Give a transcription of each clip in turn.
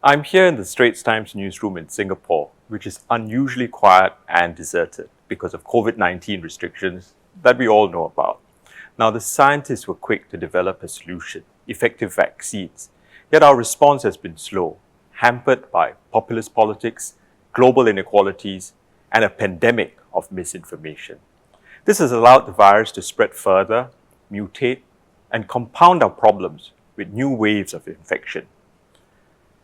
I'm here in the Straits Times newsroom in Singapore, which is unusually quiet and deserted because of COVID-19 restrictions that we all know about. Now, the scientists were quick to develop a solution, effective vaccines, yet our response has been slow, hampered by populist politics, global inequalities, and a pandemic of misinformation. This has allowed the virus to spread further, mutate, and compound our problems with new waves of infection.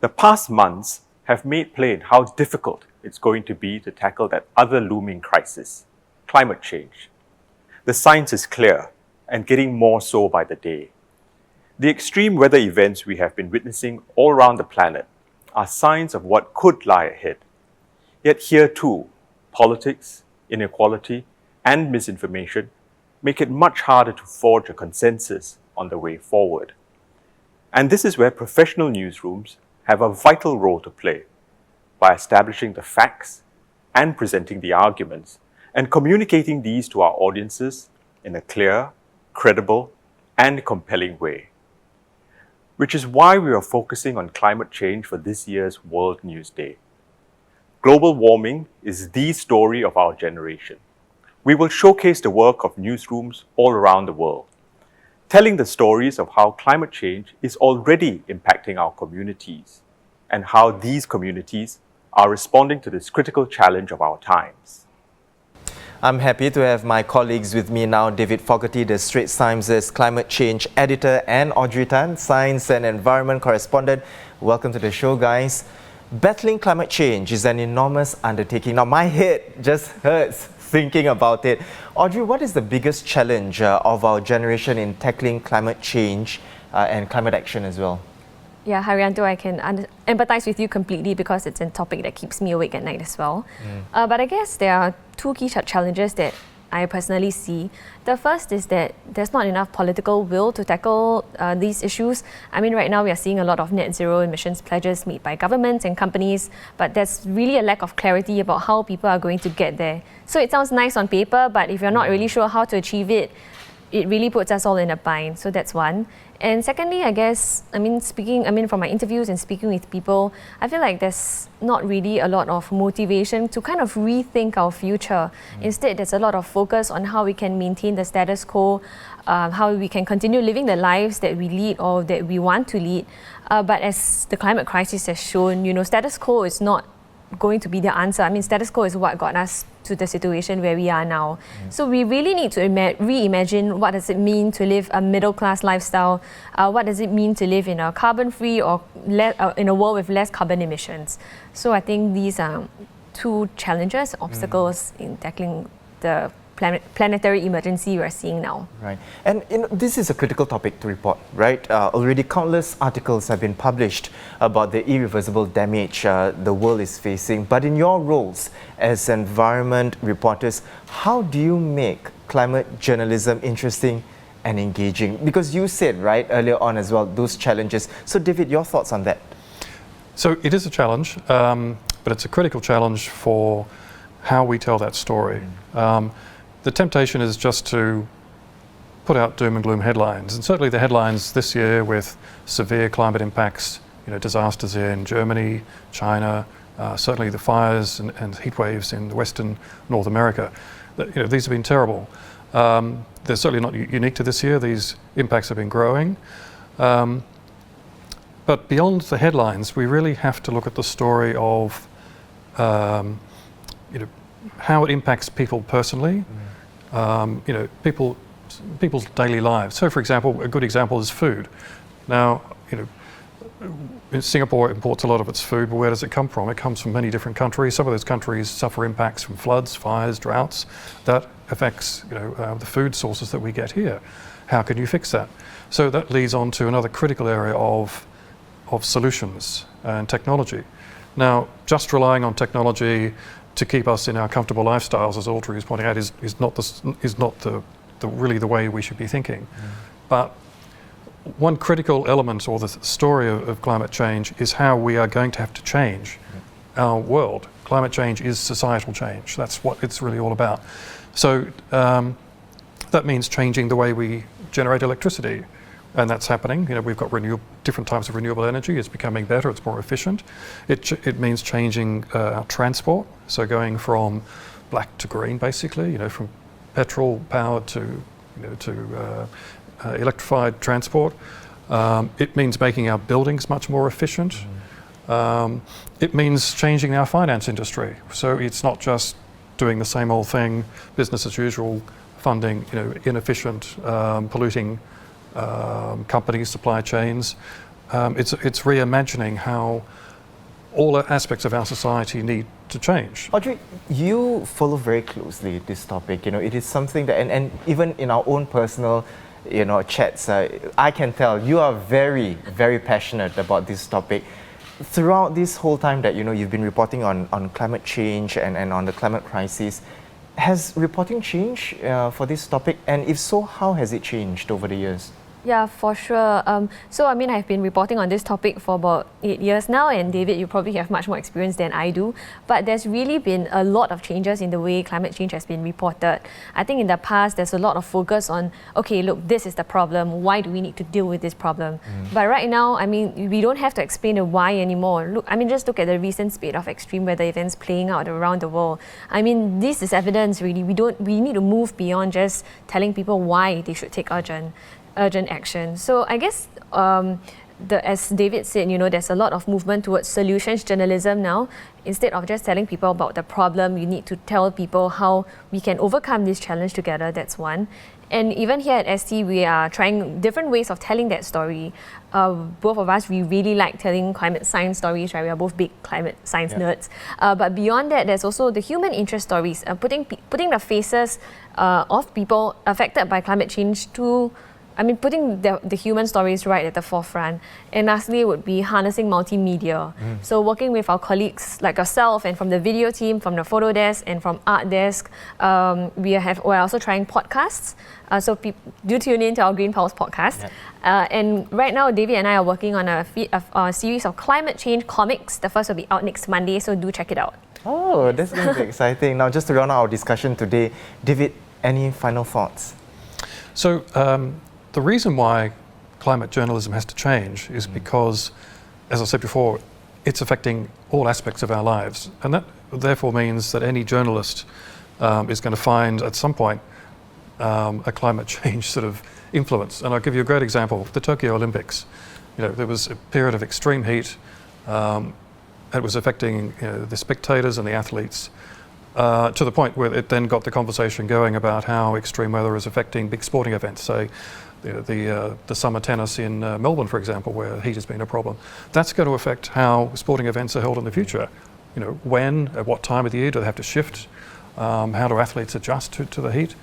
The past months have made plain how difficult it's going to be to tackle that other looming crisis, climate change. The science is clear and getting more so by the day. The extreme weather events we have been witnessing all around the planet are signs of what could lie ahead. Yet here too, politics, inequality, and misinformation make it much harder to forge a consensus on the way forward. And this is where professional newsrooms have a vital role to play by establishing the facts and presenting the arguments and communicating these to our audiences in a clear, credible, and compelling way. Which is why we are focusing on climate change for this year's World News Day. Global warming is the story of our generation. We will showcase the work of newsrooms all around the world, telling the stories of how climate change is already impacting our communities and how these communities are responding to this critical challenge of our times. I'm happy to have my colleagues with me now, David Fogarty, the Straits Times' climate change editor, and Audrey Tan, science and environment correspondent. Welcome to the show, guys. Battling climate change is an enormous undertaking. Now, my head just hurts thinking about it. Audrey, what is the biggest challenge of our generation in tackling climate change and climate action as well? Yeah, Haryanto, I can empathize with you completely because it's a topic that keeps me awake at night as well. But I guess there are two key challenges that I personally see. The first is that there's not enough political will to tackle these issues. I mean, right now we are seeing a lot of net zero emissions pledges made by governments and companies, but there's really a lack of clarity about how people are going to get there. So it sounds nice on paper, but if you're not really sure how to achieve it, it really puts us all in a bind. So that's one. And secondly, I guess, from my interviews and speaking with people, I feel like there's not really a lot of motivation to kind of rethink our future. Instead, there's a lot of focus on how we can maintain the status quo, how we can continue living the lives that we lead or that we want to lead. But as the climate crisis has shown, status quo is not going to be the answer. I mean, status quo is what got us to the situation where we are now. So we really need to reimagine what does it mean to live a middle-class lifestyle, what does it mean to live in a carbon-free or in a world with less carbon emissions. So I think these are two challenges, obstacles in tackling the planetary emergency we're seeing now. Right. And this is a critical topic to report, right? Already countless articles have been published about the irreversible damage the world is facing. But in your roles as environment reporters, how do you make climate journalism interesting and engaging? Because you said, right, earlier on as well, those challenges. So David, your thoughts on that? So it is a challenge, but it's a critical challenge for how we tell that story. The temptation is just to put out doom and gloom headlines, and certainly the headlines this year with severe climate impacts, disasters in Germany, China, certainly the fires and heat waves in Western North America. These have been terrible. They're certainly not unique to this year. These impacts have been growing. But beyond the headlines, we really have to look at the story of how it impacts people personally, people's daily lives. So, for example, a good example is food. Now, Singapore imports a lot of its food, but where does it come from? It comes from many different countries. Some of those countries suffer impacts from floods, fires, droughts. That affects, the food sources that we get here. How can you fix that? So that leads on to another critical area of solutions and technology. Now, just relying on technology to keep us in our comfortable lifestyles, as Audrey is pointing out, is not really the way we should be thinking. But one critical element or the story of climate change is how we are going to have to change our world. Climate change is societal change. That's what it's really all about. So that means changing the way we generate electricity. and that's happening. We've got different types of renewable energy. It's becoming better. It's more efficient. It means changing our transport, so going from black to green, basically. From petrol powered to electrified transport. It means making our buildings much more efficient. It means changing our finance industry. So it's not just doing the same old thing, business as usual, funding inefficient, polluting companies, supply chains. It's reimagining how all aspects of our society need to change. Audrey, you follow very closely this topic. It is something that, and even in our own personal, chats, I can tell you are very, very passionate about this topic. Throughout this whole time that you've been reporting on climate change and on the climate crisis, has reporting changed for this topic? And if so, how has it changed over the years? Yeah, for sure. So I've been reporting on this topic for about 8 years now, and David, you probably have much more experience than I do. But there's really been a lot of changes in the way climate change has been reported. I think in the past, there's a lot of focus on, okay, look, this is the problem. Why do we need to deal with this problem? But right now, we don't have to explain the why anymore. Look, just look at the recent spate of extreme weather events playing out around the world. This is evidence, really. We need to move beyond just telling people why they should take urgent action. So I guess as David said, there's a lot of movement towards solutions journalism now. Instead of just telling people about the problem, you need to tell people how we can overcome this challenge together. That's one. And even here at ST, we are trying different ways of telling that story. Both of us, we really like telling climate science stories, right? We are both big climate science nerds. But beyond that, there's also the human interest stories, putting the faces of people affected by climate change to putting the human stories right at the forefront. And lastly would be harnessing multimedia. So working with our colleagues like yourself and from the video team, from the photo desk and from art desk, we're also trying podcasts. So do tune in to our Green Pulse podcast. And right now, David and I are working on a series of climate change comics. The first will be out next Monday, so do check it out. Oh, that's going to be exciting. Now, just to round out our discussion today, David, any final thoughts? So, the reason why climate journalism has to change is because, as I said before, it's affecting all aspects of our lives. And that therefore means that any journalist is going to find at some point a climate change sort of influence. And I'll give you a great example, the Tokyo Olympics. There was a period of extreme heat. It was affecting the spectators and the athletes to the point where it then got the conversation going about how extreme weather is affecting big sporting events, say the summer tennis in Melbourne, for example, where heat has been a problem. That's going to affect how sporting events are held in the future. When, at what time of the year do they have to shift? How do athletes adjust to the heat?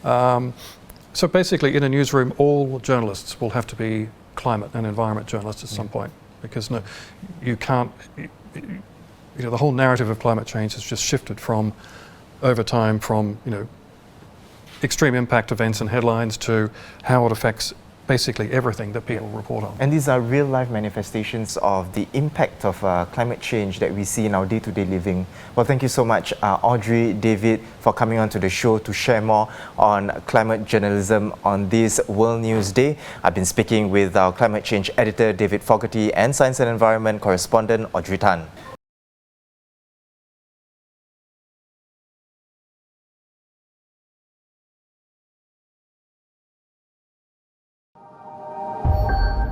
So basically, in a newsroom, all journalists will have to be climate and environment journalists at some point, because you can't. The whole narrative of climate change has just shifted over time from extreme impact events and headlines to how it affects basically everything that people report on. And these are real-life manifestations of the impact of climate change that we see in our day-to-day living. Well, thank you so much, Audrey, David, for coming on to the show to share more on climate journalism on this World News Day. I've been speaking with our climate change editor, David Fogarty, and science and environment correspondent, Audrey Tan.